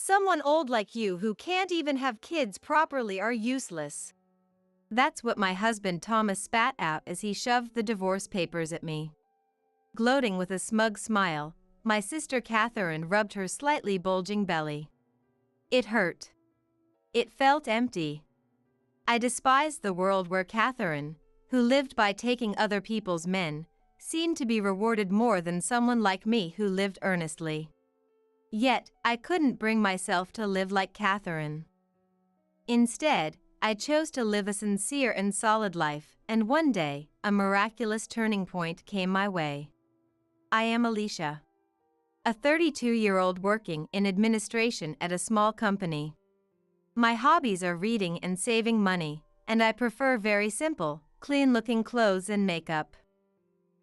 Someone old like you who can't even have kids properly are useless. That's what my husband Thomas spat out as he shoved the divorce papers at me. Gloating with a smug smile, my sister Catherine rubbed her slightly bulging belly. It hurt. It felt empty. I despised the world where Catherine, who lived by taking other people's men, seemed to be rewarded more than someone like me who lived earnestly. Yet, I couldn't bring myself to live like Catherine. Instead, I chose to live a sincere and solid life, and one day, a miraculous turning point came my way. I am Alicia, a 32-year-old working in administration at a small company. My hobbies are reading and saving money, and I prefer very simple, clean-looking clothes and makeup.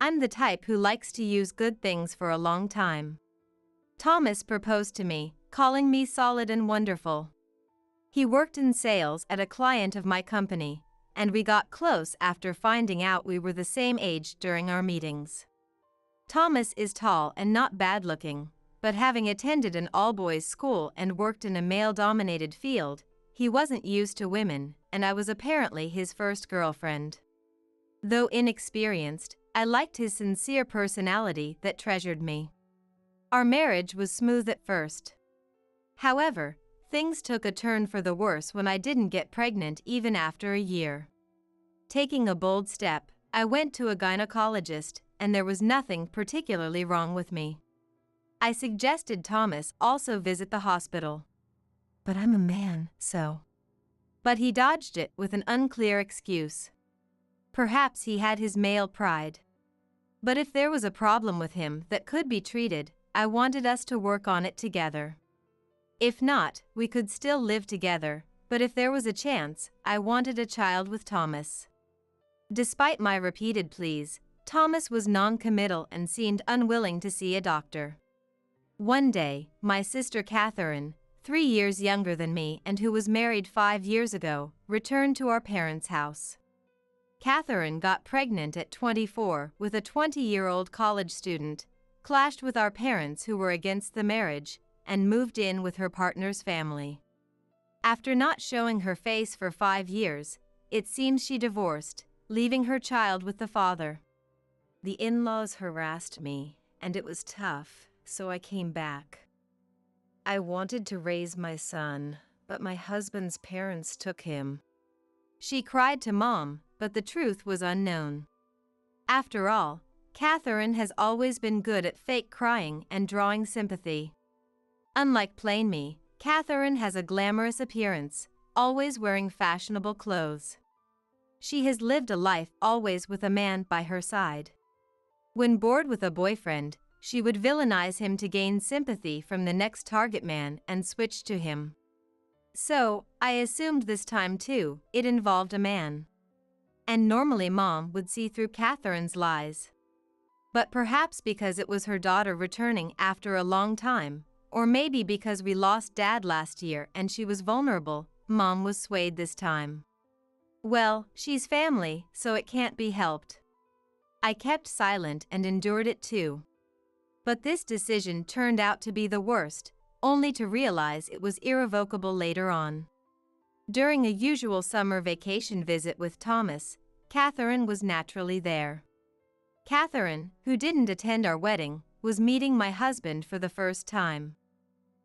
I'm the type who likes to use good things for a long time. Thomas proposed to me, calling me solid and wonderful. He worked in sales at a client of my company, and we got close after finding out we were the same age during our meetings. Thomas is tall and not bad-looking, but having attended an all-boys school and worked in a male-dominated field, he wasn't used to women, and I was apparently his first girlfriend. Though inexperienced, I liked his sincere personality that treasured me. Our marriage was smooth at first. However, things took a turn for the worse when I didn't get pregnant even after a year. Taking a bold step, I went to a gynecologist, and there was nothing particularly wrong with me. I suggested Thomas also visit the hospital. But I'm a man, so. But he dodged it with an unclear excuse. Perhaps he had his male pride. But if there was a problem with him that could be treated, I wanted us to work on it together. If not, we could still live together, but if there was a chance, I wanted a child with Thomas. Despite my repeated pleas, Thomas was non-committal and seemed unwilling to see a doctor. One day, my sister Catherine, 3 years younger than me and who was married 5 years ago, returned to our parents' house. Catherine got pregnant at 24 with a 20-year-old college student, clashed with our parents who were against the marriage, and moved in with her partner's family. After not showing her face for 5 years, it seems she divorced, leaving her child with the father. The in-laws harassed me, and it was tough, so I came back. I wanted to raise my son, but my husband's parents took him. She cried to Mom, but the truth was unknown. After all, Catherine has always been good at fake crying and drawing sympathy. Unlike plain me, Catherine has a glamorous appearance, always wearing fashionable clothes. She has lived a life always with a man by her side. When bored with a boyfriend, she would villainize him to gain sympathy from the next target man and switch to him. So, I assumed this time too, it involved a man. And normally Mom would see through Catherine's lies. But perhaps because it was her daughter returning after a long time, or maybe because we lost Dad last year and she was vulnerable, Mom was swayed this time. Well, she's family, so it can't be helped. I kept silent and endured it too. But this decision turned out to be the worst, only to realize it was irrevocable later on. During a usual summer vacation visit with Thomas, Catherine was naturally there. Catherine, who didn't attend our wedding, was meeting my husband for the first time.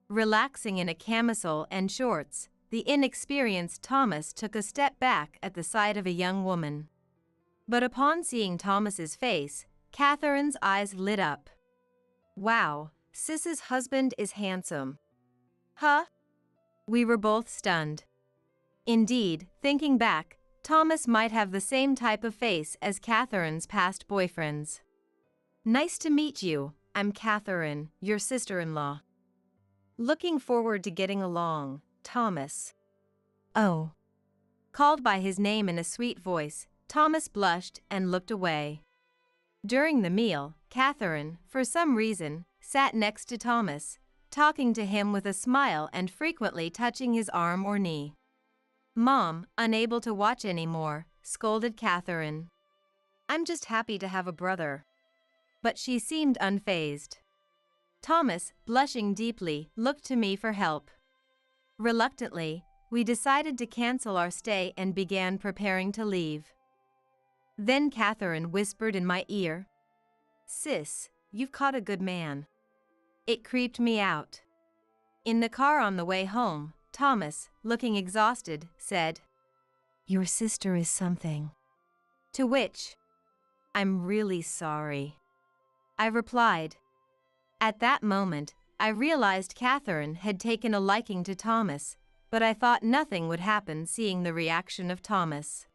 Relaxing in a camisole and shorts, the inexperienced Thomas took a step back at the sight of a young woman. But upon seeing Thomas's face, Catherine's eyes lit up. Wow, Sis's husband is handsome. Huh? We were both stunned. Indeed, thinking back, Thomas might have the same type of face as Catherine's past boyfriends. Nice to meet you, I'm Catherine, your sister-in-law. Looking forward to getting along, Thomas. Oh. Called by his name in a sweet voice, Thomas blushed and looked away. During the meal, Catherine, for some reason, sat next to Thomas, talking to him with a smile and frequently touching his arm or knee. Mom, unable to watch anymore, scolded Catherine. I'm just happy to have a brother. But she seemed unfazed. Thomas, blushing deeply, looked to me for help. Reluctantly, we decided to cancel our stay and began preparing to leave. Then Catherine whispered in my ear, "Sis, you've caught a good man." It creeped me out. In the car on the way home, Thomas, looking exhausted, said, "Your sister is something." To which, "I'm really sorry," I replied. At that moment, I realized Catherine had taken a liking to Thomas, but I thought nothing would happen seeing the reaction of Thomas.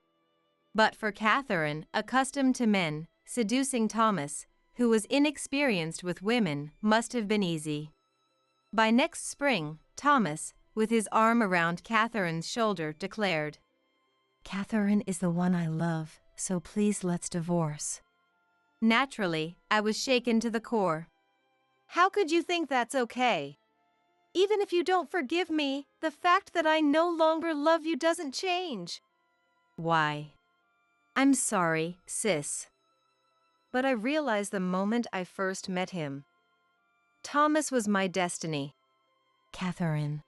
But for Catherine, accustomed to men, seducing Thomas, who was inexperienced with women, must have been easy. By next spring, Thomas, with his arm around Catherine's shoulder, declared, "Catherine is the one I love, so please let's divorce." Naturally, I was shaken to the core. "How could you think that's okay? Even if you don't forgive me, the fact that I no longer love you doesn't change." "Why?" "I'm sorry, sis. But I realized the moment I first met him. Thomas was my destiny." Catherine.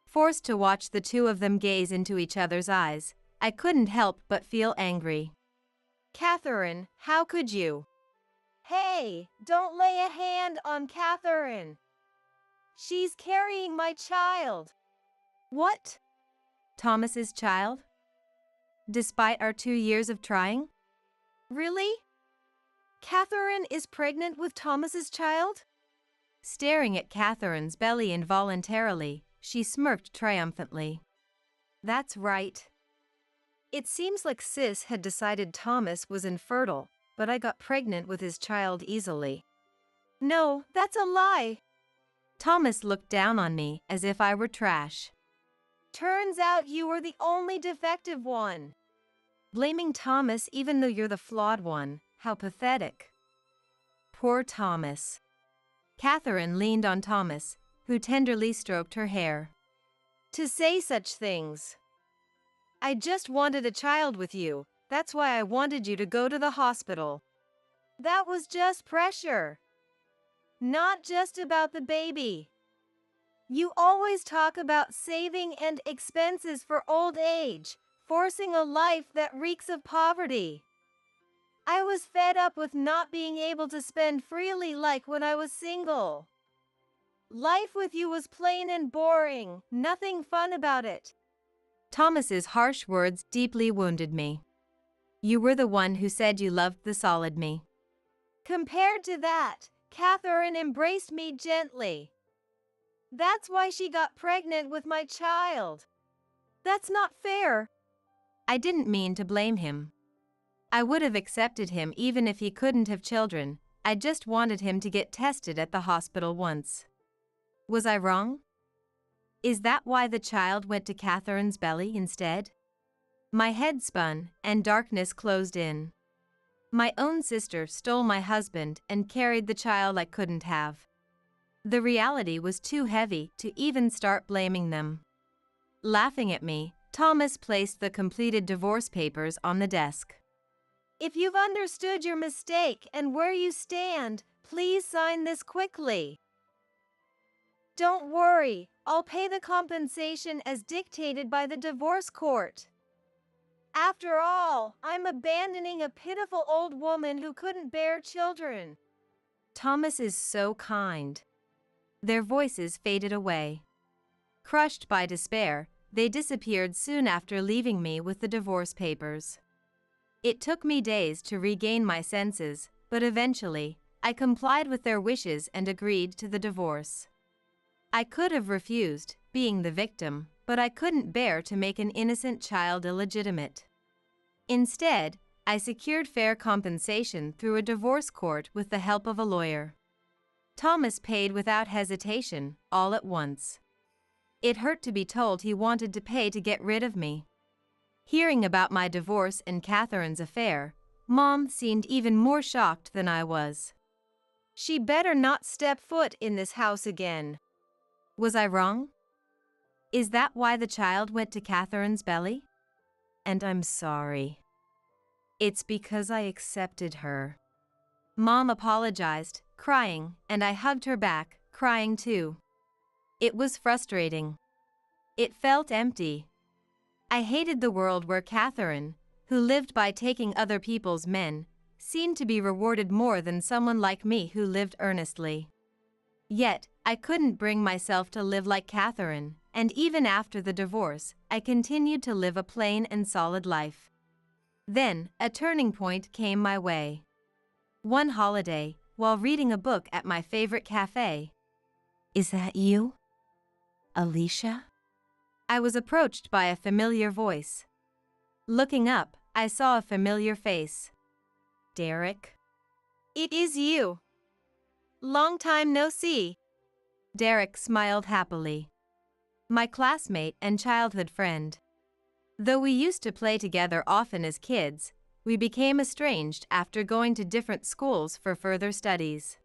Forced to watch the two of them gaze into each other's eyes, I couldn't help but feel angry. "Catherine, how could you?" "Hey, don't lay a hand on Catherine. She's carrying my child." "What? Thomas's child? Despite our 2 years of trying?" "Really? Catherine is pregnant with Thomas's child?" Staring at Catherine's belly involuntarily, she smirked triumphantly. "That's right. It seems like Sis had decided Thomas was infertile, but I got pregnant with his child easily." "No, that's a lie." Thomas looked down on me as if I were trash. "Turns out you were the only defective one." Blaming Thomas even though you're the flawed one, how pathetic. Poor Thomas. Catherine leaned on Thomas, who tenderly stroked her hair. "To say such things. I just wanted a child with you, that's why I wanted you to go to the hospital. That was just pressure. Not just about the baby. You always talk about saving and expenses for old age, forcing a life that reeks of poverty. I was fed up with not being able to spend freely like when I was single. Life with you was plain and boring, nothing fun about it." Thomas's harsh words deeply wounded me. "You were the one who said you loved the solid me." Compared to that, Catherine embraced me gently. That's why she got pregnant with my child. That's not fair. I didn't mean to blame him. I would have accepted him even if he couldn't have children. I just wanted him to get tested at the hospital once. Was I wrong? Is that why the child went to Catherine's belly instead? My head spun, and darkness closed in. My own sister stole my husband and carried the child I couldn't have. The reality was too heavy to even start blaming them. Laughing at me, Thomas placed the completed divorce papers on the desk. "If you've understood your mistake and where you stand, please sign this quickly. Don't worry, I'll pay the compensation as dictated by the divorce court. After all, I'm abandoning a pitiful old woman who couldn't bear children." Thomas is so kind. Their voices faded away. Crushed by despair, they disappeared soon after leaving me with the divorce papers. It took me days to regain my senses, but eventually, I complied with their wishes and agreed to the divorce. I could have refused, being the victim, but I couldn't bear to make an innocent child illegitimate. Instead, I secured fair compensation through a divorce court with the help of a lawyer. Thomas paid without hesitation, all at once. It hurt to be told he wanted to pay to get rid of me. Hearing about my divorce and Catherine's affair, Mom seemed even more shocked than I was. She better not step foot in this house again. Was I wrong? Is that why the child went to Catherine's belly? And I'm sorry. It's because I accepted her. Mom apologized, crying, and I hugged her back, crying too. It was frustrating. It felt empty. I hated the world where Catherine, who lived by taking other people's men, seemed to be rewarded more than someone like me who lived earnestly. Yet, I couldn't bring myself to live like Catherine, and even after the divorce, I continued to live a plain and solid life. Then, a turning point came my way. One holiday, while reading a book at my favorite cafe. "Is that you, Alicia?" I was approached by a familiar voice. Looking up, I saw a familiar face. "Derek?" "It is you. Long time no see." Derek smiled happily. My classmate and childhood friend. Though we used to play together often as kids, we became estranged after going to different schools for further studies.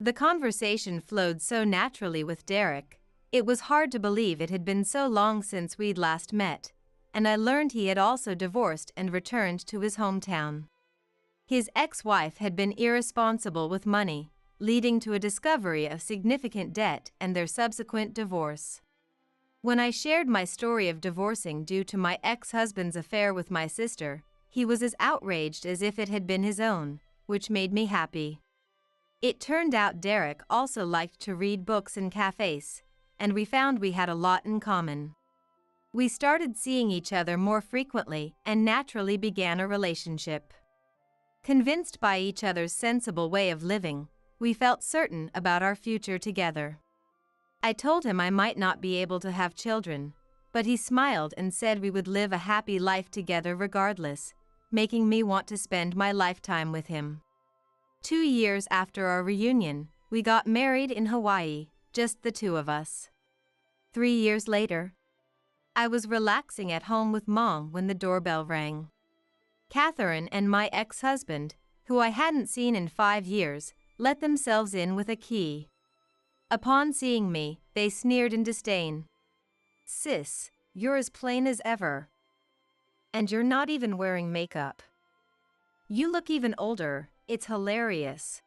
The conversation flowed so naturally with Derek, it was hard to believe it had been so long since we'd last met, and I learned he had also divorced and returned to his hometown. His ex-wife had been irresponsible with money, leading to a discovery of significant debt and their subsequent divorce. When I shared my story of divorcing due to my ex-husband's affair with my sister, he was as outraged as if it had been his own, which made me happy. It turned out Derek also liked to read books in cafes, and we found we had a lot in common. We started seeing each other more frequently and naturally began a relationship. Convinced by each other's sensible way of living, we felt certain about our future together. I told him I might not be able to have children, but he smiled and said we would live a happy life together regardless, making me want to spend my lifetime with him. 2 years after our reunion, we got married in Hawaii, just the two of us. 3 years later, I was relaxing at home with Mom when the doorbell rang. Catherine and my ex-husband, who I hadn't seen in 5 years, let themselves in with a key. Upon seeing me, they sneered in disdain. "Sis, you're as plain as ever. And you're not even wearing makeup. You look even older, it's hilarious.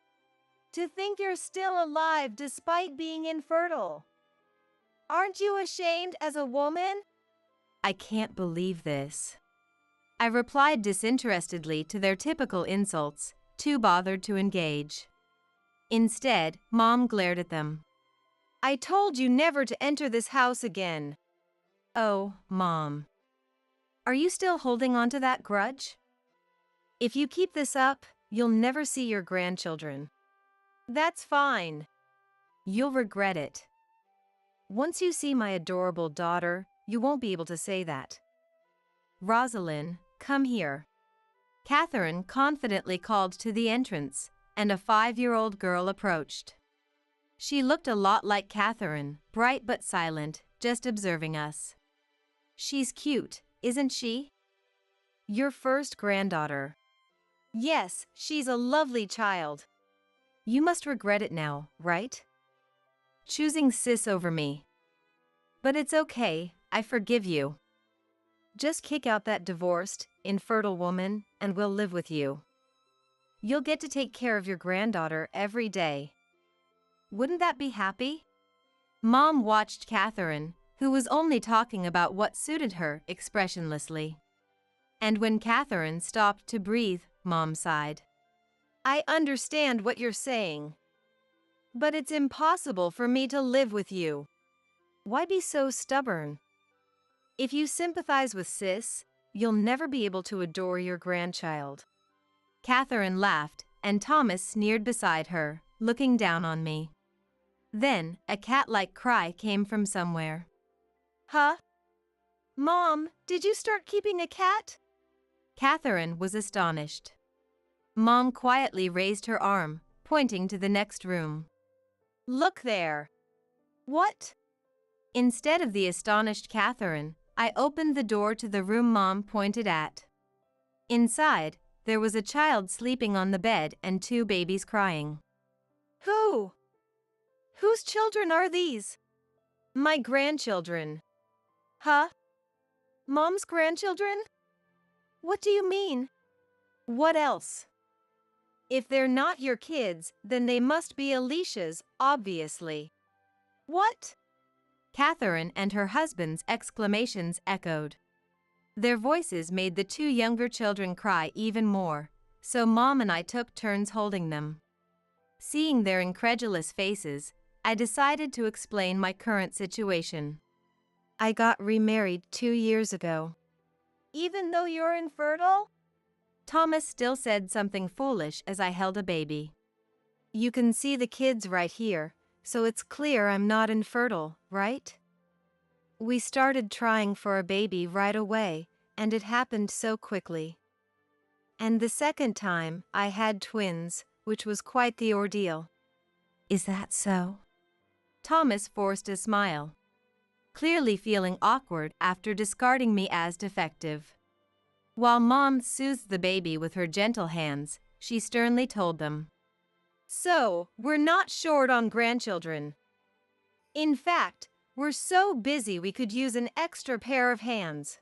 To think you're still alive despite being infertile. Aren't you ashamed as a woman?" I can't believe this. I replied disinterestedly to their typical insults, too bothered to engage. Instead, Mom glared at them. "I told you never to enter this house again." "Oh, Mom. Are you still holding on to that grudge? If you keep this up, you'll never see your grandchildren." "That's fine. You'll regret it. Once you see my adorable daughter, you won't be able to say that." "Rosalind, come here." Catherine confidently called to the entrance, and a 5-year-old girl approached. She looked a lot like Catherine, bright but silent, just observing us. "She's cute, isn't she?" "Your first granddaughter." "Yes, she's a lovely child." "You must regret it now, right? Choosing sis over me." "But it's okay, I forgive you. Just kick out that divorced, infertile woman, and we'll live with you. You'll get to take care of your granddaughter every day. Wouldn't that be happy?" Mom watched Catherine, who was only talking about what suited her, expressionlessly. And when Catherine stopped to breathe, Mom sighed. "I understand what you're saying. But it's impossible for me to live with you. Why be so stubborn? If you sympathize with sis, you'll never be able to adore your grandchild." Catherine laughed, and Thomas sneered beside her, looking down on me. Then, a cat-like cry came from somewhere. "Huh? Mom, did you start keeping a cat?" Catherine was astonished. Mom quietly raised her arm, pointing to the next room. "Look there." "What?" Instead of the astonished Catherine, I opened the door to the room Mom pointed at. Inside, there was a child sleeping on the bed and 2 babies crying. "Who? Whose children are these?" "My grandchildren." "Huh? Mom's grandchildren? What do you mean?" "What else? If they're not your kids, then they must be Alicia's, obviously." "What?" Catherine and her husband's exclamations echoed. Their voices made the two younger children cry even more, so Mom and I took turns holding them. Seeing their incredulous faces, I decided to explain my current situation. I got remarried 2 years ago. Even though you're infertile? Thomas still said something foolish as I held a baby. You can see the kids right here, so it's clear I'm not infertile, right? We started trying for a baby right away, and it happened so quickly. And the second time, I had twins, which was quite the ordeal. Is that so? Thomas forced a smile, clearly feeling awkward after discarding me as defective. While Mom soothed the baby with her gentle hands, she sternly told them, "So, we're not short on grandchildren. In fact, we're so busy we could use an extra pair of hands.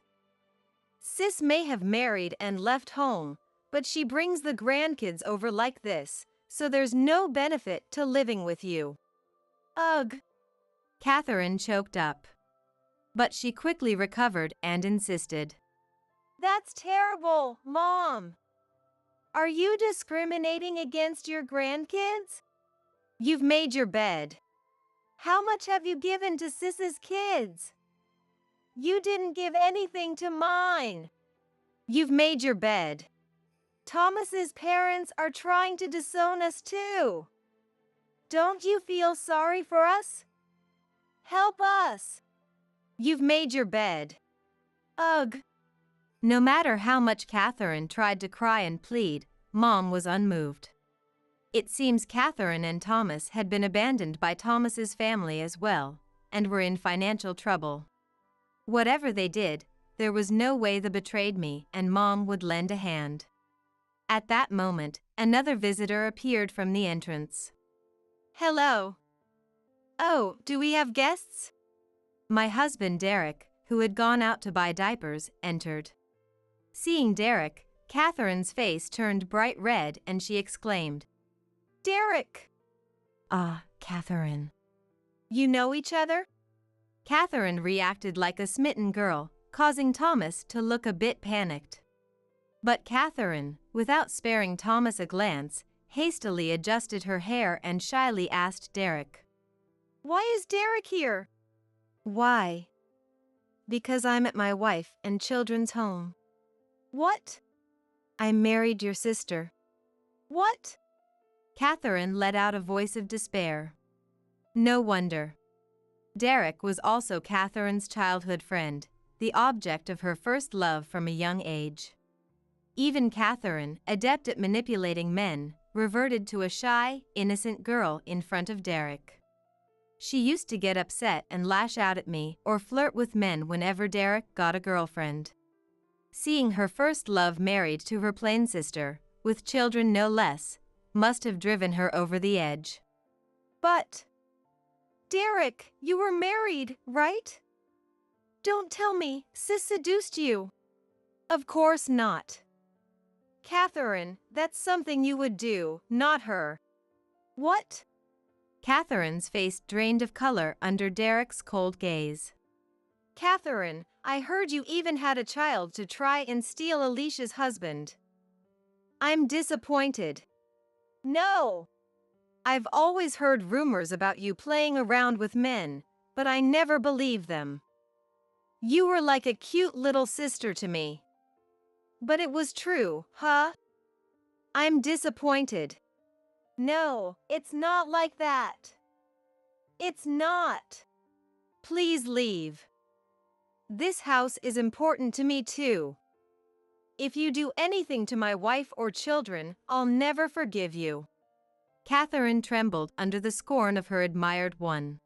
Sis may have married and left home, but she brings the grandkids over like this, so there's no benefit to living with you." Ugh! Catherine choked up. But she quickly recovered and insisted, That's terrible, Mom. Are you discriminating against your grandkids? "You've made your bed. How much have you given to Sis's kids? You didn't give anything to mine. You've made your bed. Thomas's parents are trying to disown us too. Don't you feel sorry for us? Help us. You've made your bed." Ugh! No matter how much Catherine tried to cry and plead, Mom was unmoved. It seems Catherine and Thomas had been abandoned by Thomas's family as well, and were in financial trouble. Whatever they did, there was no way they betrayed me and Mom would lend a hand. At that moment, another visitor appeared from the entrance. "Hello. Oh, do we have guests?" My husband Derek, who had gone out to buy diapers, entered. Seeing Derek, Catherine's face turned bright red and she exclaimed, Derek! "Ah, Catherine. You know each other?" Catherine reacted like a smitten girl, causing Thomas to look a bit panicked. But Catherine, without sparing Thomas a glance, hastily adjusted her hair and shyly asked Derek, Why is Derek here? "Why?" "Because I'm at my wife and children's home. What? I married your sister." What? Catherine let out a voice of despair. No wonder. Derek was also Catherine's childhood friend, the object of her first love from a young age. Even Catherine, adept at manipulating men, reverted to a shy, innocent girl in front of Derek. She used to get upset and lash out at me or flirt with men whenever Derek got a girlfriend. Seeing her first love married to her plain sister, with children no less, must have driven her over the edge. But, Derek, you were married, right? Don't tell me Sis seduced you. Of course not. Catherine, that's something you would do, not her. What? Catherine's face drained of color under Derek's cold gaze. Catherine, I heard you even had a child to try and steal Alicia's husband. I'm disappointed. No! I've always heard rumors about you playing around with men, but I never believed them. You were like a cute little sister to me. But it was true, huh? I'm disappointed. No, it's not like that. It's not. Please leave. This house is important to me too. If you do anything to my wife or children, I'll never forgive you." Catherine trembled under the scorn of her admired one.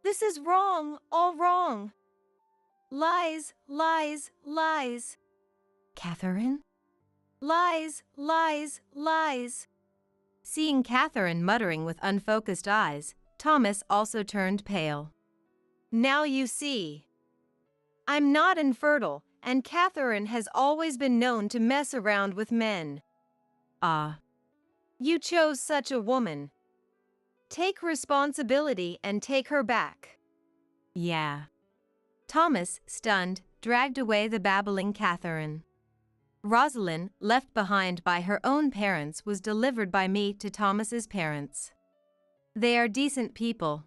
This is wrong, all wrong. Lies, lies, lies. Catherine? Lies, lies, lies. Seeing Catherine muttering with unfocused eyes, Thomas also turned pale. Now you see. I'm not infertile, and Catherine has always been known to mess around with men. Ah. You chose such a woman. Take responsibility and take her back. Yeah. Thomas, stunned, dragged away the babbling Catherine. Rosalind, left behind by her own parents, was delivered by me to Thomas's parents. They are decent people.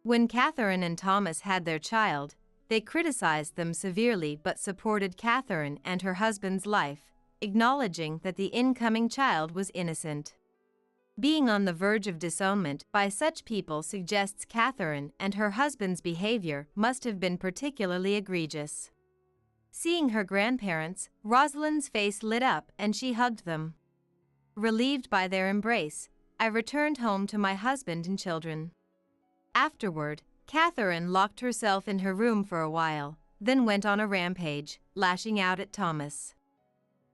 When Catherine and Thomas had their child, they criticized them severely but supported Catherine and her husband's life, acknowledging that the incoming child was innocent. Being on the verge of disownment by such people suggests Catherine and her husband's behavior must have been particularly egregious. Seeing her grandparents, Rosalind's face lit up and she hugged them. Relieved by their embrace, I returned home to my husband and children. Afterward, Catherine locked herself in her room for a while, then went on a rampage, lashing out at Thomas.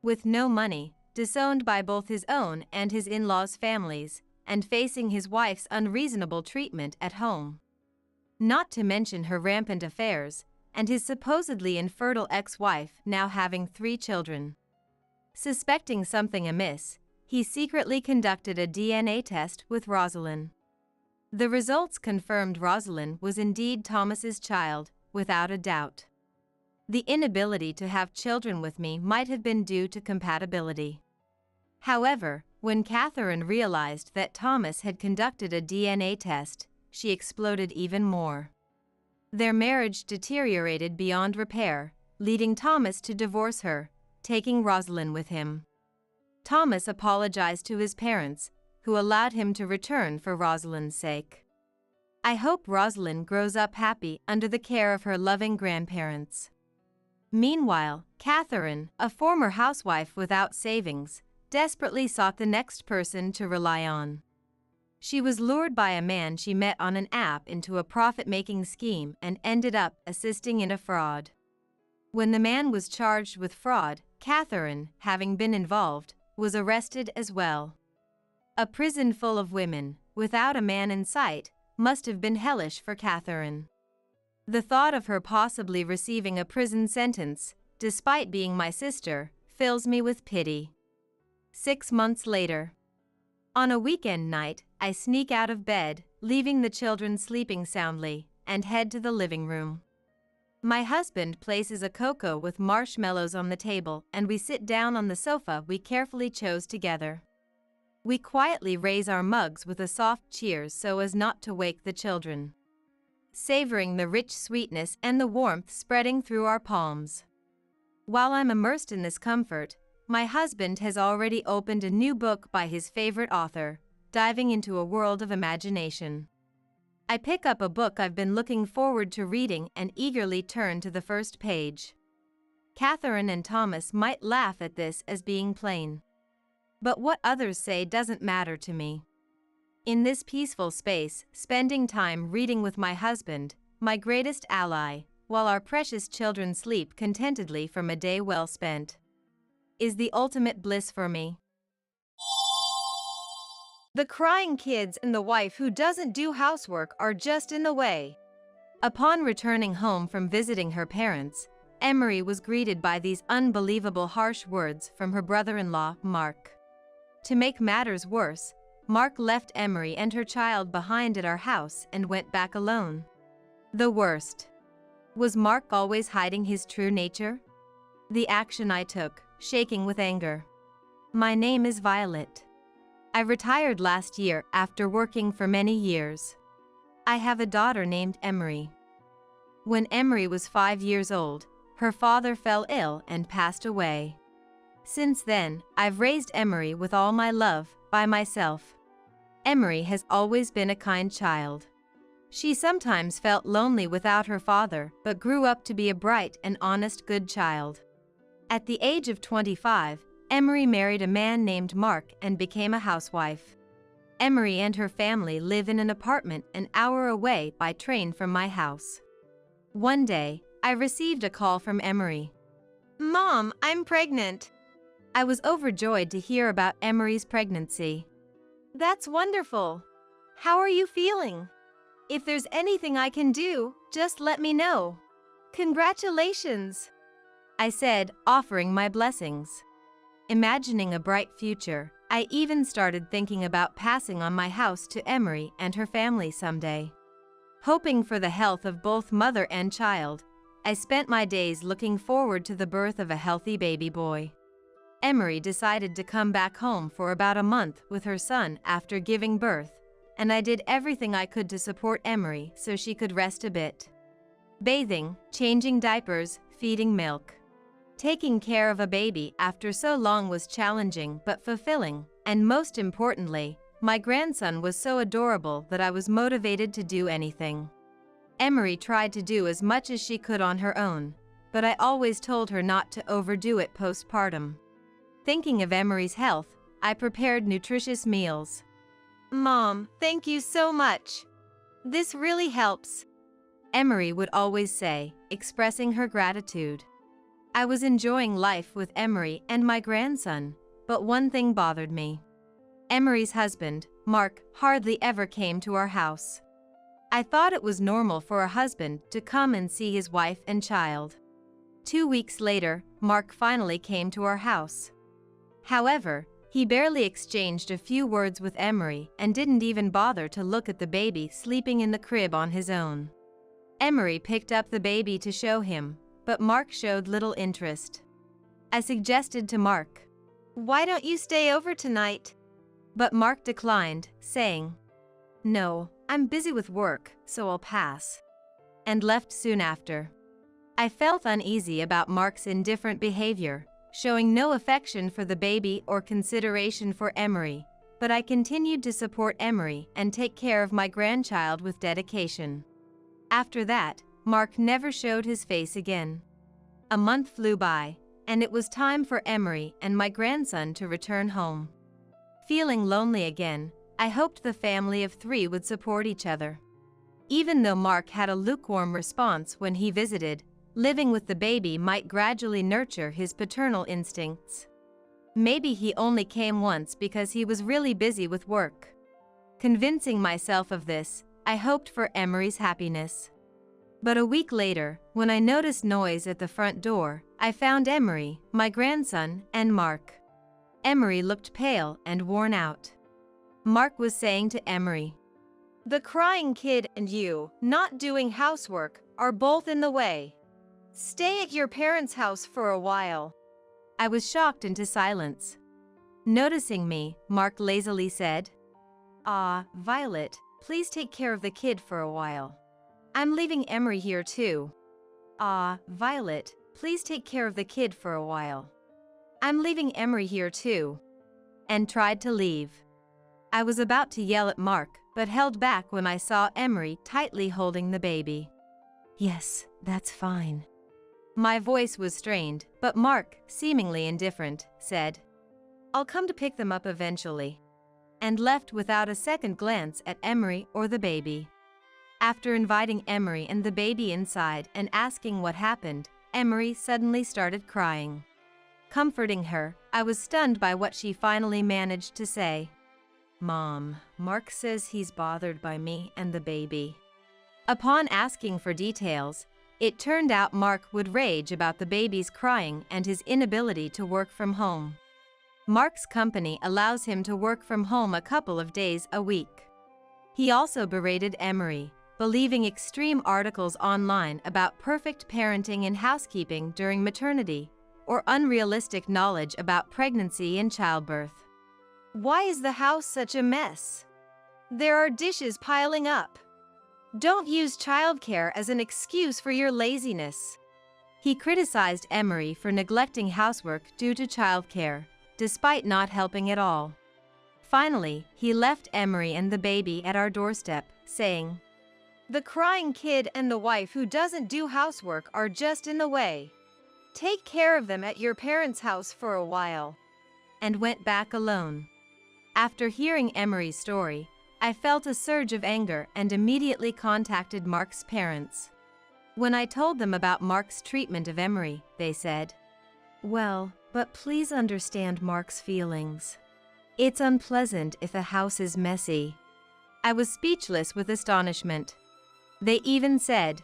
With no money, disowned by both his own and his in-laws' families, and facing his wife's unreasonable treatment at home. Not to mention her rampant affairs, and his supposedly infertile ex-wife now having 3 children. Suspecting something amiss, he secretly conducted a DNA test with Rosalind. The results confirmed Rosalind was indeed Thomas's child, without a doubt. The inability to have children with me might have been due to compatibility. However, when Catherine realized that Thomas had conducted a DNA test, she exploded even more. Their marriage deteriorated beyond repair, leading Thomas to divorce her, taking Rosalind with him. Thomas apologized to his parents, who allowed him to return for Rosalind's sake. I hope Rosalind grows up happy under the care of her loving grandparents. Meanwhile, Catherine, a former housewife without savings, desperately sought the next person to rely on. She was lured by a man she met on an app into a profit-making scheme and ended up assisting in a fraud. When the man was charged with fraud, Catherine, having been involved, was arrested as well. A prison full of women, without a man in sight, must have been hellish for Catherine. The thought of her possibly receiving a prison sentence, despite being my sister, fills me with pity. 6 months later. On a weekend night, I sneak out of bed, leaving the children sleeping soundly, and head to the living room. My husband places a cocoa with marshmallows on the table and we sit down on the sofa we carefully chose together. We quietly raise our mugs with a soft cheers so as not to wake the children, savoring the rich sweetness and the warmth spreading through our palms. While I'm immersed in this comfort, my husband has already opened a new book by his favorite author, diving into a world of imagination. I pick up a book I've been looking forward to reading and eagerly turn to the first page. Catherine and Thomas might laugh at this as being plain. But what others say doesn't matter to me. In this peaceful space, spending time reading with my husband, my greatest ally, while our precious children sleep contentedly from a day well spent, is the ultimate bliss for me. The crying kids and the wife who doesn't do housework are just in the way. Upon returning home from visiting her parents, Emery was greeted by these unbelievable harsh words from her brother-in-law, Mark. To make matters worse, Mark left Emery and her child behind at our house and went back alone. The worst. Was Mark always hiding his true nature? The action I took, shaking with anger. My name is Violet. I retired last year after working for many years. I have a daughter named Emery. When Emery was 5 years old, her father fell ill and passed away. Since then, I've raised Emery with all my love, by myself. Emery has always been a kind child. She sometimes felt lonely without her father, but grew up to be a bright and honest good child. At the age of 25, Emery married a man named Mark and became a housewife. Emery and her family live in an apartment an hour away by train from my house. One day, I received a call from Emery. Mom, I'm pregnant. I was overjoyed to hear about Emery's pregnancy. That's wonderful. How are you feeling? If there's anything I can do, just let me know. Congratulations, I said, offering my blessings. Imagining a bright future, I even started thinking about passing on my house to Emery and her family someday. Hoping for the health of both mother and child, I spent my days looking forward to the birth of a healthy baby boy. Emery decided to come back home for about a month with her son after giving birth, and I did everything I could to support Emery so she could rest a bit. Bathing, changing diapers, feeding milk. Taking care of a baby after so long was challenging but fulfilling, and most importantly, my grandson was so adorable that I was motivated to do anything. Emery tried to do as much as she could on her own, but I always told her not to overdo it postpartum. Thinking of Emery's health, I prepared nutritious meals. Mom, thank you so much. This really helps, Emery would always say, expressing her gratitude. I was enjoying life with Emery and my grandson, but one thing bothered me. Emery's husband, Mark, hardly ever came to our house. I thought it was normal for a husband to come and see his wife and child. 2 weeks later, Mark finally came to our house. However, he barely exchanged a few words with Emery and didn't even bother to look at the baby sleeping in the crib on his own. Emery picked up the baby to show him, but Mark showed little interest. I suggested to Mark, "Why don't you stay over tonight?" But Mark declined, saying, "No, I'm busy with work, so I'll pass," and left soon after. I felt uneasy about Mark's indifferent behavior, showing no affection for the baby or consideration for Emery, but I continued to support Emery and take care of my grandchild with dedication. After that, Mark never showed his face again. A month flew by, and it was time for Emery and my grandson to return home. Feeling lonely again, I hoped the family of 3 would support each other. Even though Mark had a lukewarm response when he visited, living with the baby might gradually nurture his paternal instincts. Maybe he only came once because he was really busy with work. Convincing myself of this, I hoped for Emery's happiness. But a week later, when I noticed noise at the front door, I found Emery, my grandson, and Mark. Emery looked pale and worn out. Mark was saying to Emery, "The crying kid and you, not doing housework, are both in the way. Stay at your parents' house for a while." I was shocked into silence. Noticing me, Mark lazily said, Violet, please take care of the kid for a while. I'm leaving Emery here too." Violet, please take care of the kid for a while. I'm leaving Emery here too." And tried to leave. I was about to yell at Mark, but held back when I saw Emery tightly holding the baby. "Yes, that's fine." My voice was strained, but Mark, seemingly indifferent, said, "I'll come to pick them up eventually," and left without a second glance at Emery or the baby. After inviting Emery and the baby inside and asking what happened, Emery suddenly started crying. Comforting her, I was stunned by what she finally managed to say. "Mom, Mark says he's bothered by me and the baby." Upon asking for details, it turned out Mark would rage about the baby's crying and his inability to work from home. Mark's company allows him to work from home a couple of days a week. He also berated Emery, believing extreme articles online about perfect parenting and housekeeping during maternity, or unrealistic knowledge about pregnancy and childbirth. "Why is the house such a mess? There are dishes piling up. Don't use childcare as an excuse for your laziness." He criticized Emery for neglecting housework due to childcare, despite not helping at all. Finally, he left Emery and the baby at our doorstep, saying, "The crying kid and the wife who doesn't do housework are just in the way. Take care of them at your parents' house for a while," and went back alone. After hearing Emery's story, I felt a surge of anger and immediately contacted Mark's parents. When I told them about Mark's treatment of Emery, they said, "Well, but please understand Mark's feelings. It's unpleasant if a house is messy." I was speechless with astonishment. They even said,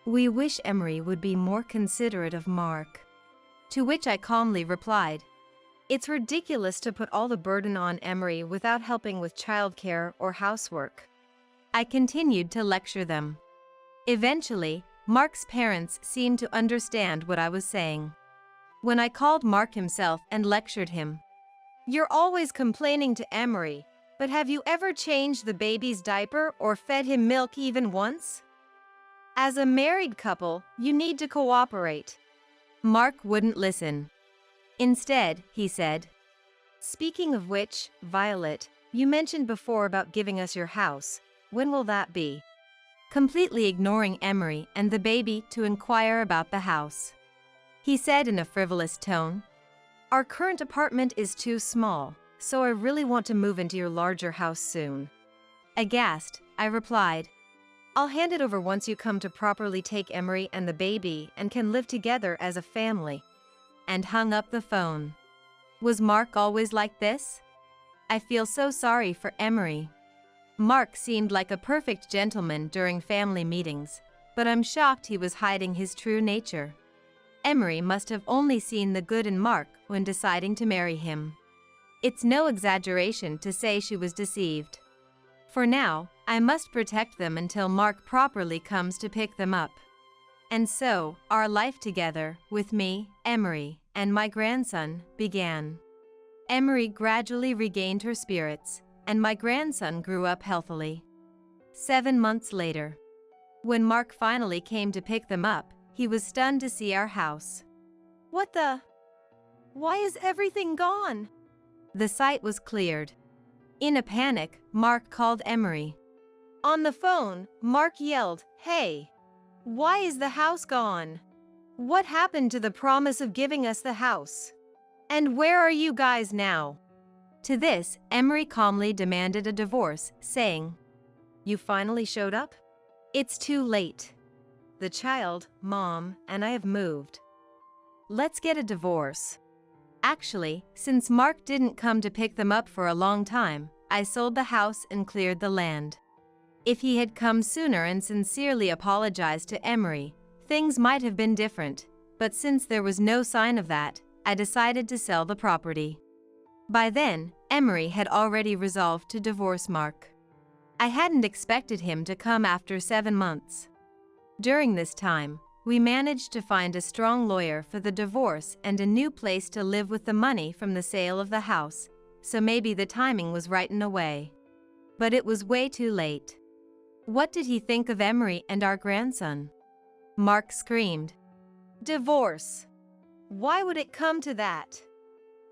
"We wish Emery would be more considerate of Mark." To which I calmly replied, "It's ridiculous to put all the burden on Emery without helping with childcare or housework." I continued to lecture them. Eventually, Mark's parents seemed to understand what I was saying. When I called Mark himself and lectured him, You're always complaining to Emery, but have you ever changed the baby's diaper or fed him milk even once? As a married couple, you need to cooperate. Mark wouldn't listen. Instead, he said, Speaking of which, Violet, you mentioned before about giving us your house. When will that be? completely ignoring Emery and the baby to inquire about the house. He said in a frivolous tone, Our current apartment is too small, so I really want to move into your larger house soon. Aghast, I replied, I'll hand it over once you come to properly take Emery and the baby and can live together as a family. and hung up the phone. Was Mark always like this? I feel so sorry for Emery. Mark seemed like a perfect gentleman during family meetings, but I'm shocked he was hiding his true nature. Emery must have only seen the good in Mark when deciding to marry him. It's no exaggeration to say she was deceived. For now, I must protect them until Mark properly comes to pick them up. And so, our life together, with me, Emery, and my grandson, began. Emery gradually regained her spirits, and my grandson grew up healthily. 7 months later, when Mark finally came to pick them up, he was stunned to see our house. What the? Why is everything gone? The site was cleared. In a panic, Mark called Emery. On the phone, Mark yelled, Hey! Why is the house gone? What happened to the promise of giving us the house? And where are you guys now? To this, Emery calmly demanded a divorce, saying, You finally showed up? It's too late. The child, Mom, and I have moved. Let's get a divorce. Actually, since Mark didn't come to pick them up for a long time, I sold the house and cleared the land. If he had come sooner and sincerely apologized to Emery, things might have been different, but since there was no sign of that, I decided to sell the property. By then, Emery had already resolved to divorce Mark. I hadn't expected him to come after 7 months. During this time, we managed to find a strong lawyer for the divorce and a new place to live with the money from the sale of the house, so maybe the timing was right in a way. But it was way too late. What did he think of Emery and our grandson? Mark screamed. Divorce. Why would it come to that?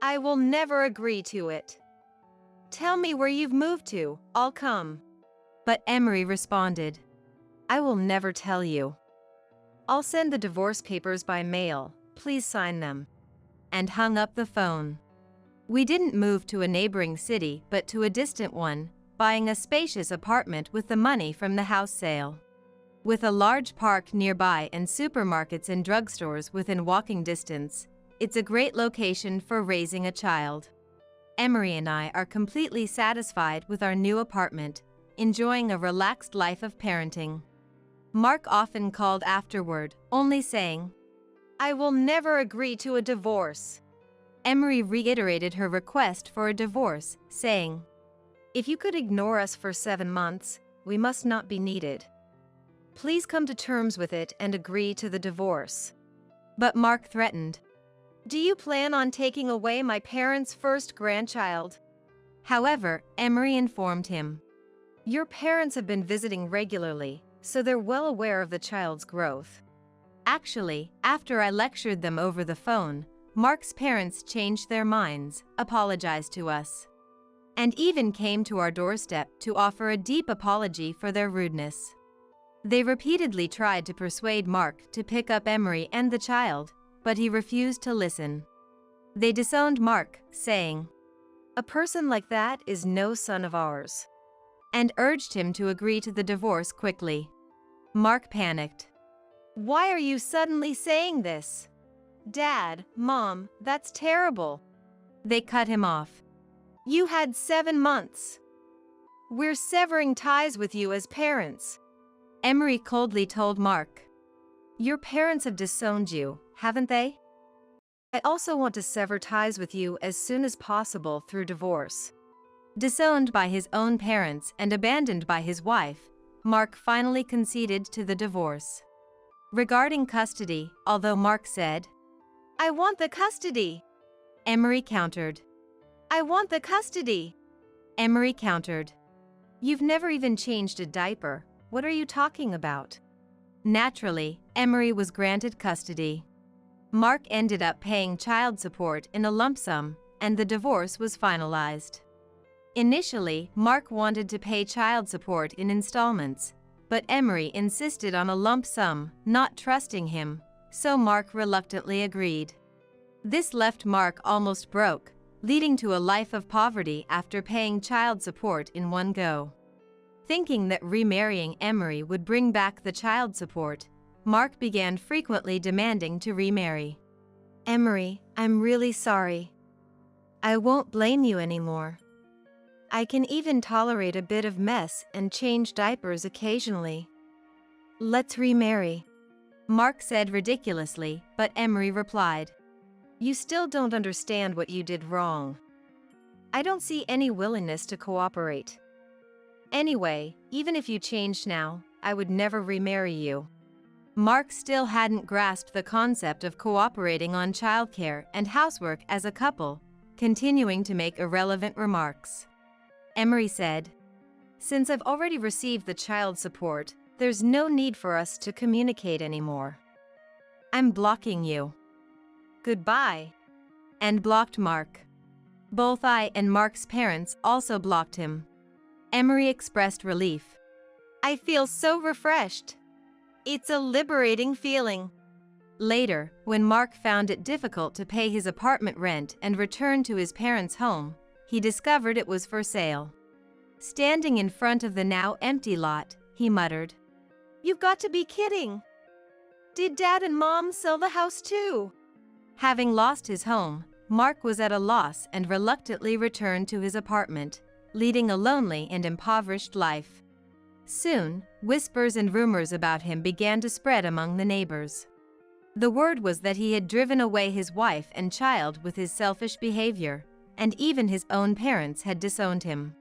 I will never agree to it. Tell me where you've moved to, I'll come. But Emery responded, I will never tell you. I'll send the divorce papers by mail, please sign them. And hung up the phone. We didn't move to a neighboring city but to a distant one, buying a spacious apartment with the money from the house sale. With a large park nearby and supermarkets and drugstores within walking distance, it's a great location for raising a child. Emery and I are completely satisfied with our new apartment, enjoying a relaxed life of parenting. Mark often called afterward, only saying, I will never agree to a divorce. Emery reiterated her request for a divorce, saying, If you could ignore us for 7 months, we must not be needed. Please come to terms with it and agree to the divorce. But Mark threatened. Do you plan on taking away my parents' first grandchild? However, Emery informed him. Your parents have been visiting regularly, so they're well aware of the child's growth. Actually, after I lectured them over the phone, Mark's parents changed their minds, apologized to us, and even came to our doorstep to offer a deep apology for their rudeness. They repeatedly tried to persuade Mark to pick up Emery and the child, but he refused to listen. They disowned Mark, saying, A person like that is no son of ours, and urged him to agree to the divorce quickly. Mark panicked. Why are you suddenly saying this? Dad, Mom, that's terrible. They cut him off. You had 7 months. We're severing ties with you as parents. Emery coldly told Mark. Your parents have disowned you, haven't they? I also want to sever ties with you as soon as possible through divorce. Disowned by his own parents and abandoned by his wife, Mark finally conceded to the divorce. Regarding custody, although Mark said, "I want the custody," Emery countered. "I want the custody." Emery countered. "You've never even changed a diaper. What are you talking about?" Naturally, Emery was granted custody. Mark ended up paying child support in a lump sum, and the divorce was finalized. Initially, Mark wanted to pay child support in installments, but Emery insisted on a lump sum, not trusting him, so Mark reluctantly agreed. This left Mark almost broke, leading to a life of poverty after paying child support in one go. Thinking that remarrying Emery would bring back the child support, Mark began frequently demanding to remarry. "Emery, I'm really sorry. I won't blame you anymore. I can even tolerate a bit of mess and change diapers occasionally. Let's remarry," Mark said ridiculously, but Emery replied, "You still don't understand what you did wrong. I don't see any willingness to cooperate. Anyway, even if you changed now, I would never remarry you." Mark still hadn't grasped the concept of cooperating on childcare and housework as a couple, continuing to make irrelevant remarks. Emery said, "Since I've already received the child support, there's no need for us to communicate anymore. I'm blocking you." Goodbye. And blocked Mark. Both I and Mark's parents also blocked him. Emery expressed relief. "I feel so refreshed. It's a liberating feeling." Later, when Mark found it difficult to pay his apartment rent and return to his parents' home, he discovered it was for sale. Standing in front of the now empty lot, he muttered, "You've got to be kidding. Did Dad and Mom sell the house too?" Having lost his home, Mark was at a loss and reluctantly returned to his apartment, leading a lonely and impoverished life. Soon, whispers and rumors about him began to spread among the neighbors. The word was that he had driven away his wife and child with his selfish behavior, and even his own parents had disowned him.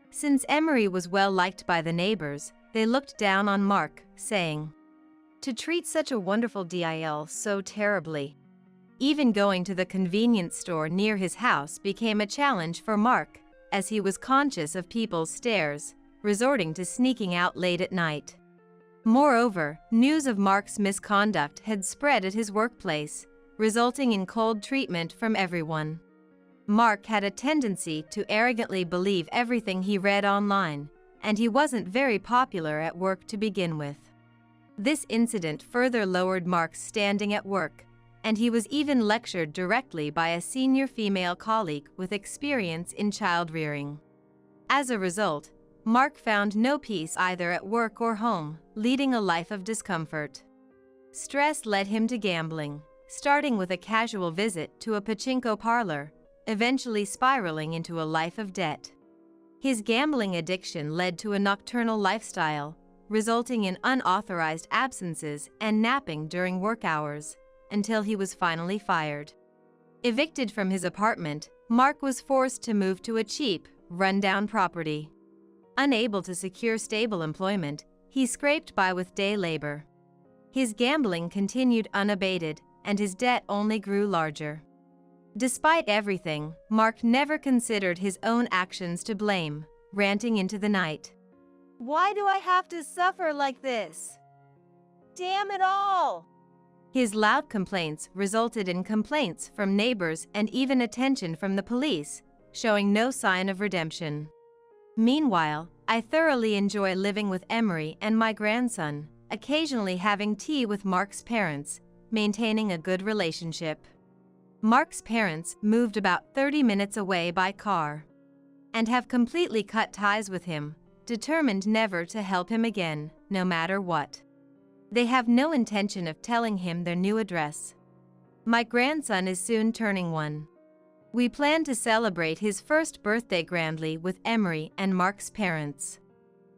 Since Emery was well liked by the neighbors, they looked down on Mark, saying, "To treat such a wonderful DIL so terribly." Even going to the convenience store near his house became a challenge for Mark, as he was conscious of people's stares, resorting to sneaking out late at night. Moreover, news of Mark's misconduct had spread at his workplace, resulting in cold treatment from everyone. Mark had a tendency to arrogantly believe everything he read online, and he wasn't very popular at work to begin with. This incident further lowered Mark's standing at work, and he was even lectured directly by a senior female colleague with experience in child rearing. As a result, Mark found no peace either at work or home, leading a life of discomfort. Stress led him to gambling, starting with a casual visit to a pachinko parlor, eventually spiraling into a life of debt. His gambling addiction led to a nocturnal lifestyle, resulting in unauthorized absences and napping during work hours, until he was finally fired. Evicted from his apartment, Mark was forced to move to a cheap, run-down property. Unable to secure stable employment, he scraped by with day labor. His gambling continued unabated, and his debt only grew larger. Despite everything, Mark never considered his own actions to blame, ranting into the night. "Why do I have to suffer like this? Damn it all!" His loud complaints resulted in complaints from neighbors and even attention from the police, showing no sign of redemption. Meanwhile, I thoroughly enjoy living with Emery and my grandson, occasionally having tea with Mark's parents, maintaining a good relationship. Mark's parents moved about 30 minutes away by car, and have completely cut ties with him, determined never to help him again, no matter what. They have no intention of telling him their new address. My grandson is soon turning 1. We plan to celebrate his first birthday grandly with Emery and Mark's parents.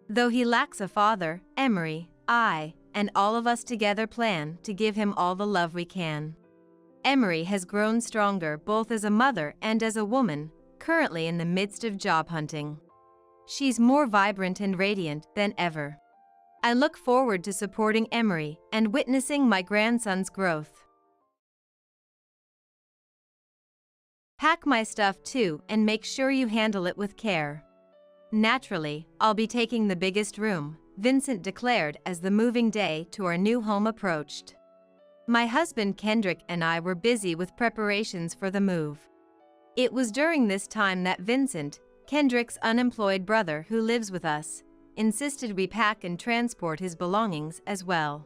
Though he lacks a father, Emery, I, and all of us together plan to give him all the love we can. Emery has grown stronger both as a mother and as a woman, currently in the midst of job hunting. She's more vibrant and radiant than ever. I look forward to supporting Emery and witnessing my grandson's growth. Pack my stuff too and make sure you handle it with care. Naturally, I'll be taking the biggest room, Vincent declared as the moving day to our new home approached. My husband Kendrick and I were busy with preparations for the move. It was during this time that Vincent, Kendrick's unemployed brother who lives with us, insisted we pack and transport his belongings as well.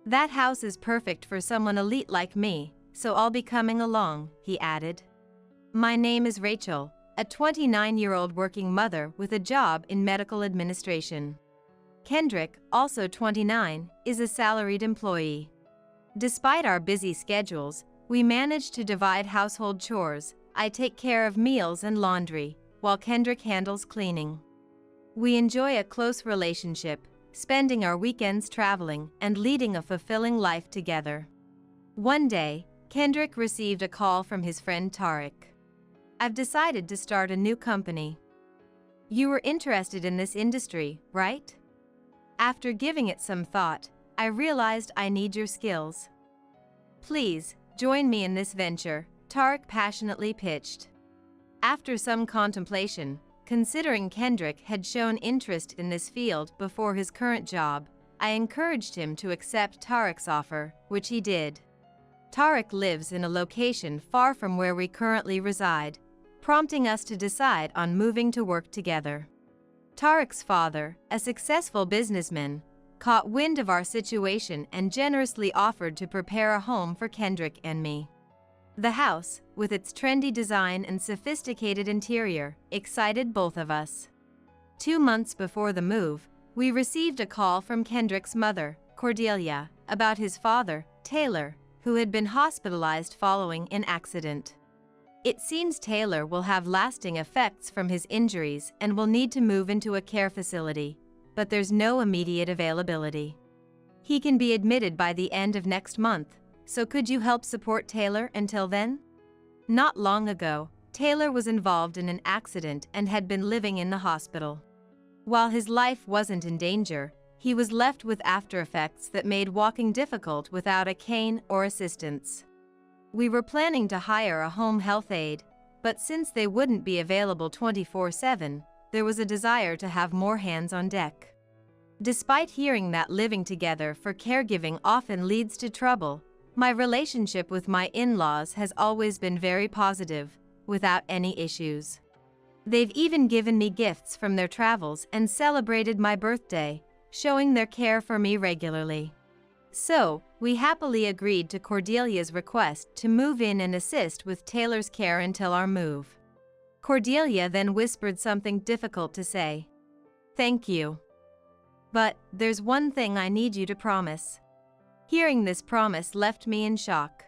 That house is perfect for someone elite like me, so I'll be coming along, he added. My name is Rachel, a 29-year-old working mother with a job in medical administration. Kendrick, also 29, is a salaried employee. Despite our busy schedules, we manage to divide household chores. I take care of meals and laundry, while Kendrick handles cleaning. We enjoy a close relationship, spending our weekends traveling and leading a fulfilling life together. One day, Kendrick received a call from his friend Tariq. I've decided to start a new company. You were interested in this industry, right? After giving it some thought, I realized I need your skills. Please, join me in this venture, Tariq passionately pitched. After some contemplation, considering Kendrick had shown interest in this field before his current job, I encouraged him to accept Tariq's offer, which he did. Tariq lives in a location far from where we currently reside, prompting us to decide on moving to work together. Tariq's father, a successful businessman, caught wind of our situation and generously offered to prepare a home for Kendrick and me. The house, with its trendy design and sophisticated interior, excited both of us. 2 months before the move, we received a call from Kendrick's mother, Cordelia, about his father, Taylor, who had been hospitalized following an accident. It seems Taylor will have lasting effects from his injuries and will need to move into a care facility, but there's no immediate availability. He can be admitted by the end of next month, so could you help support Taylor until then? Not long ago, Taylor was involved in an accident and had been living in the hospital. While his life wasn't in danger, he was left with after effects that made walking difficult without a cane or assistance. We were planning to hire a home health aide, but since they wouldn't be available 24/7, there was a desire to have more hands on deck. Despite hearing that living together for caregiving often leads to trouble, my relationship with my in-laws has always been very positive, without any issues. They've even given me gifts from their travels and celebrated my birthday, showing their care for me regularly. So, we happily agreed to Cordelia's request to move in and assist with Taylor's care until our move. Cordelia then whispered something difficult to say. Thank you. But, there's one thing I need you to promise. Hearing this promise left me in shock.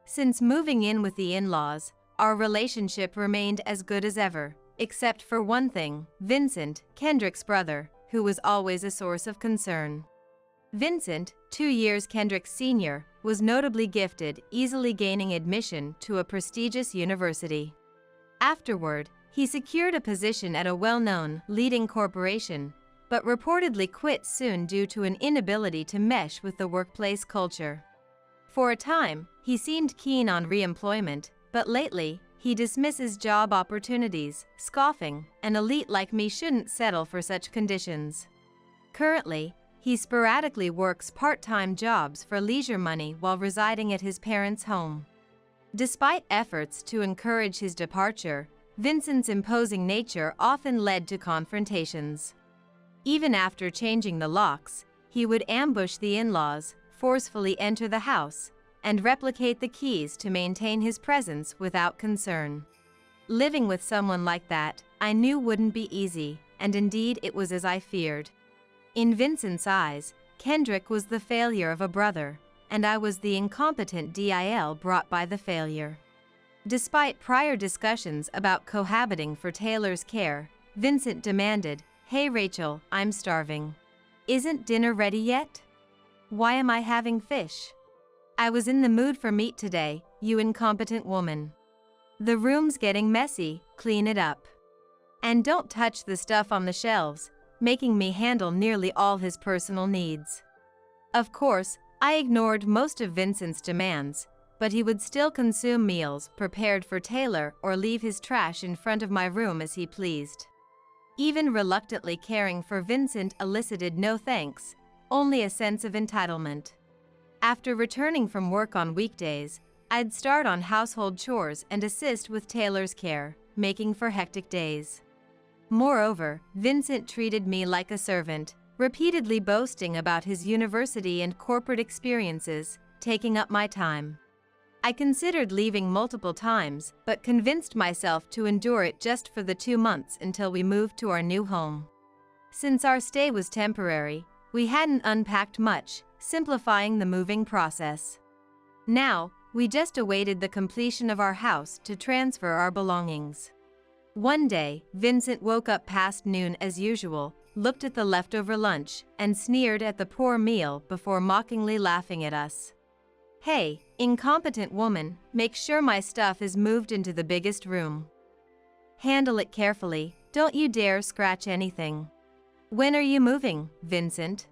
Since moving in with the in-laws, our relationship remained as good as ever, except for one thing, Vincent, Kendrick's brother, who was always a source of concern. Vincent, 2 years Kendrick's senior, was notably gifted, easily gaining admission to a prestigious university. Afterward, he secured a position at a well-known, leading corporation, but reportedly quit soon due to an inability to mesh with the workplace culture. For a time, he seemed keen on re-employment, but lately, he dismisses job opportunities, scoffing, "An elite like me shouldn't settle for such conditions." Currently, he sporadically works part-time jobs for leisure money while residing at his parents' home. Despite efforts to encourage his departure, Vincent's imposing nature often led to confrontations. Even after changing the locks, he would ambush the in-laws, forcefully enter the house, and replicate the keys to maintain his presence without concern. Living with someone like that, I knew wouldn't be easy, and indeed it was as I feared. In Vincent's eyes, Kendrick was the failure of a brother, and I was the incompetent DIL brought by the failure. Despite prior discussions about cohabiting for Taylor's care, Vincent demanded, "Hey Rachel, I'm starving. Isn't dinner ready yet? Why am I having fish? I was in the mood for meat today, you incompetent woman. The room's getting messy, clean it up. And don't touch the stuff on the shelves, making me handle nearly all his personal needs. Of course, I ignored most of Vincent's demands, but he would still consume meals prepared for Taylor or leave his trash in front of my room as he pleased. Even reluctantly caring for Vincent elicited no thanks, only a sense of entitlement. After returning from work on weekdays, I'd start on household chores and assist with Taylor's care, making for hectic days. Moreover, Vincent treated me like a servant, repeatedly boasting about his university and corporate experiences, taking up my time. I considered leaving multiple times, but convinced myself to endure it just for the 2 months until we moved to our new home. Since our stay was temporary, we hadn't unpacked much, simplifying the moving process. Now, we just awaited the completion of our house to transfer our belongings. One day, Vincent woke up past noon as usual, looked at the leftover lunch, and sneered at the poor meal before mockingly laughing at us. "Hey, incompetent woman, make sure my stuff is moved into the biggest room. Handle it carefully, don't you dare scratch anything. When are you moving, Vincent?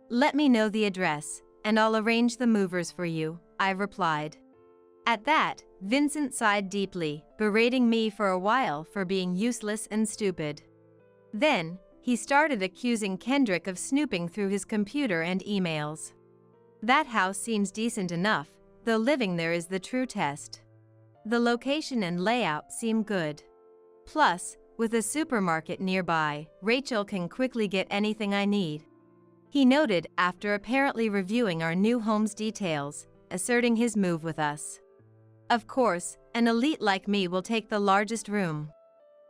Let me know the address, and I'll arrange the movers for you," I replied. At that, Vincent sighed deeply, berating me for a while for being useless and stupid. Then, he started accusing Kendrick of snooping through his computer and emails. That house seems decent enough, though living there is the true test. The location and layout seem good. Plus, with a supermarket nearby, Rachel can quickly get anything I need. He noted after apparently reviewing our new home's details, asserting his move with us. Of course, an elite like me will take the largest room.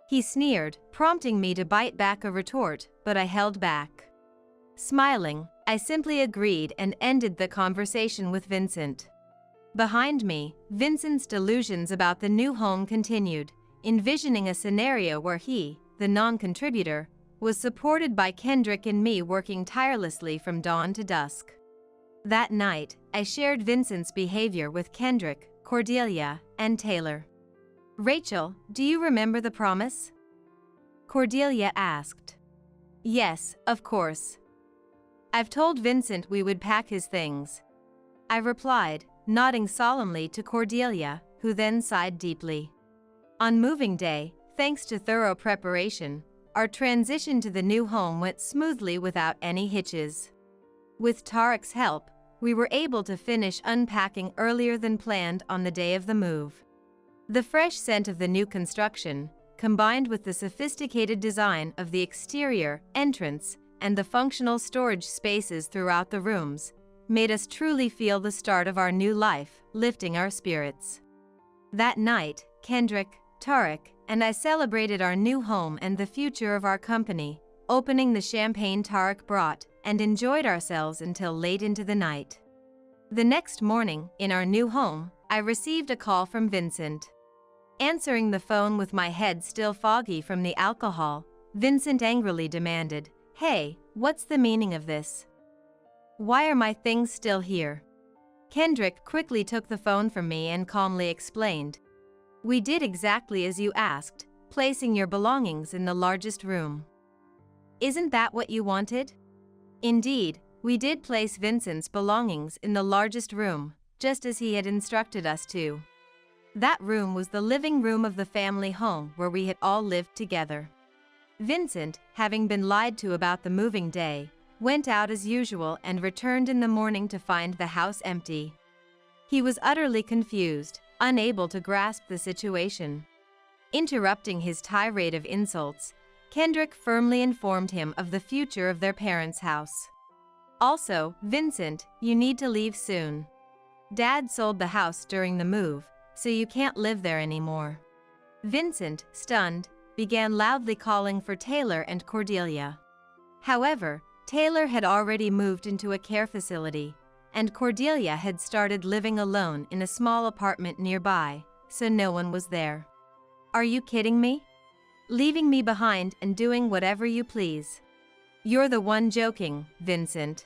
He sneered, prompting me to bite back a retort, but I held back. Smiling, I simply agreed and ended the conversation with Vincent. Behind me, Vincent's delusions about the new home continued, envisioning a scenario where he, the non-contributor, was supported by Kendrick and me working tirelessly from dawn to dusk. That night, I shared Vincent's behavior with Kendrick, Cordelia, and Taylor. "Rachel, do you remember the promise?" Cordelia asked. "Yes, of course. I've told Vincent we would pack his things," I replied, nodding solemnly to Cordelia, who then sighed deeply. On moving day, thanks to thorough preparation, our transition to the new home went smoothly without any hitches. With Tarek's help, we were able to finish unpacking earlier than planned on the day of the move. The fresh scent of the new construction, combined with the sophisticated design of the exterior, entrance, and the functional storage spaces throughout the rooms, made us truly feel the start of our new life, lifting our spirits. That night, Kendrick, Tarek, and I celebrated our new home and the future of our company, opening the champagne Tarek brought, and enjoyed ourselves until late into the night. The next morning, in our new home, I received a call from Vincent. Answering the phone with my head still foggy from the alcohol, Vincent angrily demanded, "Hey, what's the meaning of this? Why are my things still here?" Kendrick quickly took the phone from me and calmly explained, "We did exactly as you asked, placing your belongings in the largest room. Isn't that what you wanted?" Indeed, we did place Vincent's belongings in the largest room, just as he had instructed us to. That room was the living room of the family home where we had all lived together. Vincent, having been lied to about the moving day, went out as usual and returned in the morning to find the house empty. He was utterly confused, unable to grasp the situation. Interrupting his tirade of insults, Kendrick firmly informed him of the future of their parents' house. "Also, Vincent, you need to leave soon. Dad sold the house during the move, so you can't live there anymore." Vincent, stunned, began loudly calling for Taylor and Cordelia. However, Taylor had already moved into a care facility, and Cordelia had started living alone in a small apartment nearby, so no one was there. "Are you kidding me? Leaving me behind and doing whatever you please? You're the one joking, Vincent.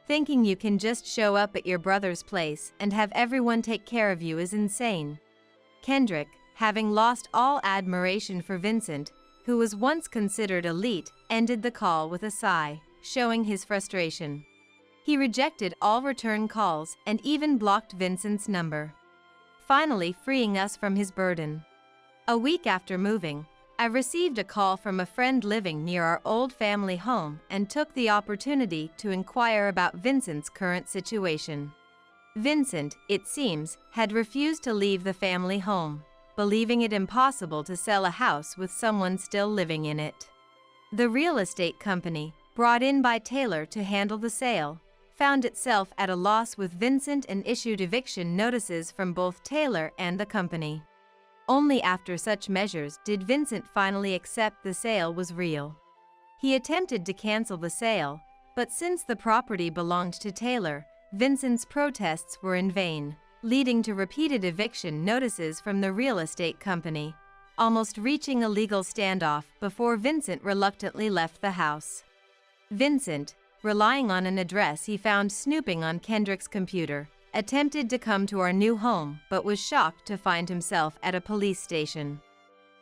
Thinking you can just show up at your brother's place and have everyone take care of you is insane." Kendrick, having lost all admiration for Vincent, who was once considered elite, ended the call with a sigh, showing his frustration. He rejected all return calls and even blocked Vincent's number, finally freeing us from his burden. A week after moving, I received a call from a friend living near our old family home and took the opportunity to inquire about Vincent's current situation. Vincent, it seems, had refused to leave the family home, believing it impossible to sell a house with someone still living in it. The real estate company, brought in by Taylor to handle the sale, found itself at a loss with Vincent and issued eviction notices from both Taylor and the company. Only after such measures did Vincent finally accept the sale was real. He attempted to cancel the sale, but since the property belonged to Taylor, Vincent's protests were in vain, leading to repeated eviction notices from the real estate company, almost reaching a legal standoff before Vincent reluctantly left the house. Vincent, relying on an address he found snooping on Kendrick's computer, attempted to come to our new home but was shocked to find himself at a police station.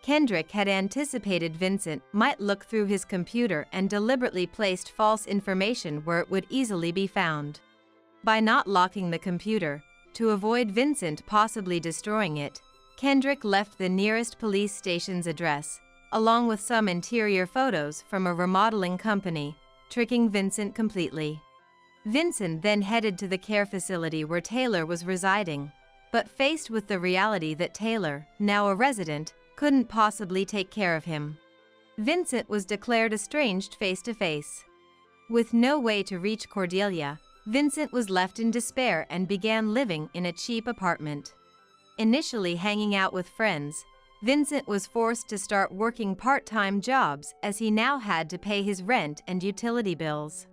Kendrick had anticipated Vincent might look through his computer and deliberately placed false information where it would easily be found. By not locking the computer, to avoid Vincent possibly destroying it, Kendrick left the nearest police station's address, along with some interior photos from a remodeling company, tricking Vincent completely. Vincent then headed to the care facility where Taylor was residing, but faced with the reality that Taylor, now a resident, couldn't possibly take care of him. Vincent was declared estranged face-to-face. With no way to reach Cordelia, Vincent was left in despair and began living in a cheap apartment. Initially hanging out with friends, Vincent was forced to start working part-time jobs as he now had to pay his rent and utility bills.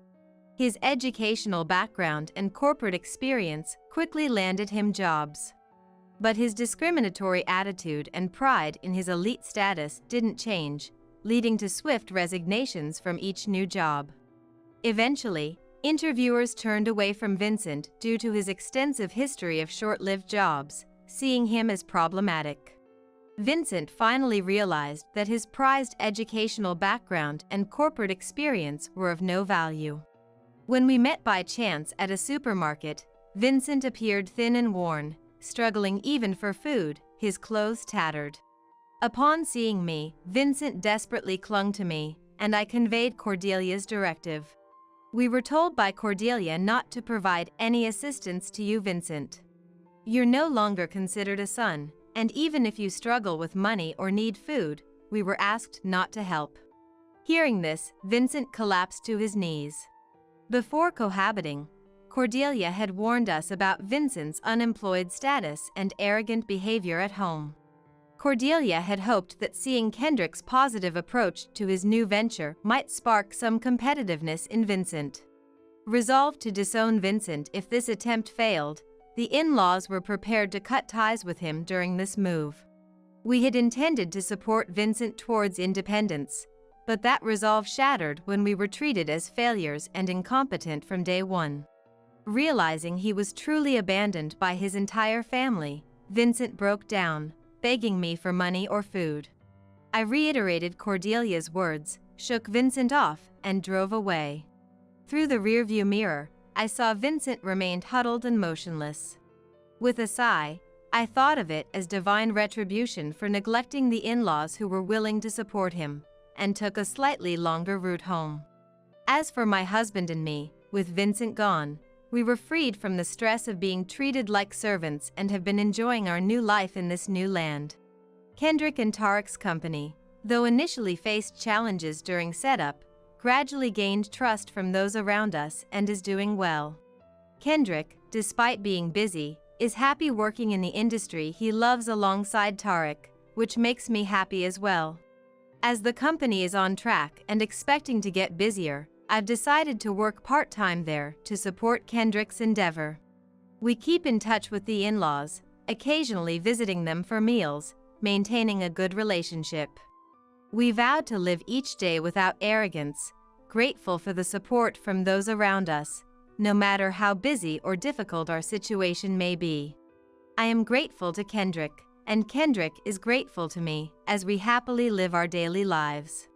His educational background and corporate experience quickly landed him jobs. But his discriminatory attitude and pride in his elite status didn't change, leading to swift resignations from each new job. Eventually, interviewers turned away from Vincent due to his extensive history of short-lived jobs, seeing him as problematic. Vincent finally realized that his prized educational background and corporate experience were of no value. When we met by chance at a supermarket, Vincent appeared thin and worn, struggling even for food, his clothes tattered. Upon seeing me, Vincent desperately clung to me, and I conveyed Cordelia's directive. We were told by Cordelia not to provide any assistance to you, Vincent. You're no longer considered a son, and even if you struggle with money or need food, we were asked not to help. Hearing this, Vincent collapsed to his knees. Before cohabiting, Cordelia had warned us about Vincent's unemployed status and arrogant behavior at home. Cordelia had hoped that seeing Kendrick's positive approach to his new venture might spark some competitiveness in Vincent. Resolved to disown Vincent if this attempt failed, the in-laws were prepared to cut ties with him during this move. We had intended to support Vincent towards independence, but that resolve shattered when we were treated as failures and incompetent from day one. Realizing he was truly abandoned by his entire family, Vincent broke down, begging me for money or food. I reiterated Cordelia's words, shook Vincent off, and drove away. Through the rearview mirror, I saw Vincent remained huddled and motionless. With a sigh, I thought of it as divine retribution for neglecting the in-laws who were willing to support him, and took a slightly longer route home. As for my husband and me, with Vincent gone, we were freed from the stress of being treated like servants and have been enjoying our new life in this new land. Kendrick and Tarek's company, though initially faced challenges during setup, gradually gained trust from those around us and is doing well. Kendrick, despite being busy, is happy working in the industry he loves alongside Tarek, which makes me happy as well. As the company is on track and expecting to get busier, I've decided to work part-time there to support Kendrick's endeavor. We keep in touch with the in-laws, occasionally visiting them for meals, maintaining a good relationship. We vowed to live each day without arrogance, grateful for the support from those around us, no matter how busy or difficult our situation may be. I am grateful to Kendrick, and Kendrick is grateful to me as we happily live our daily lives.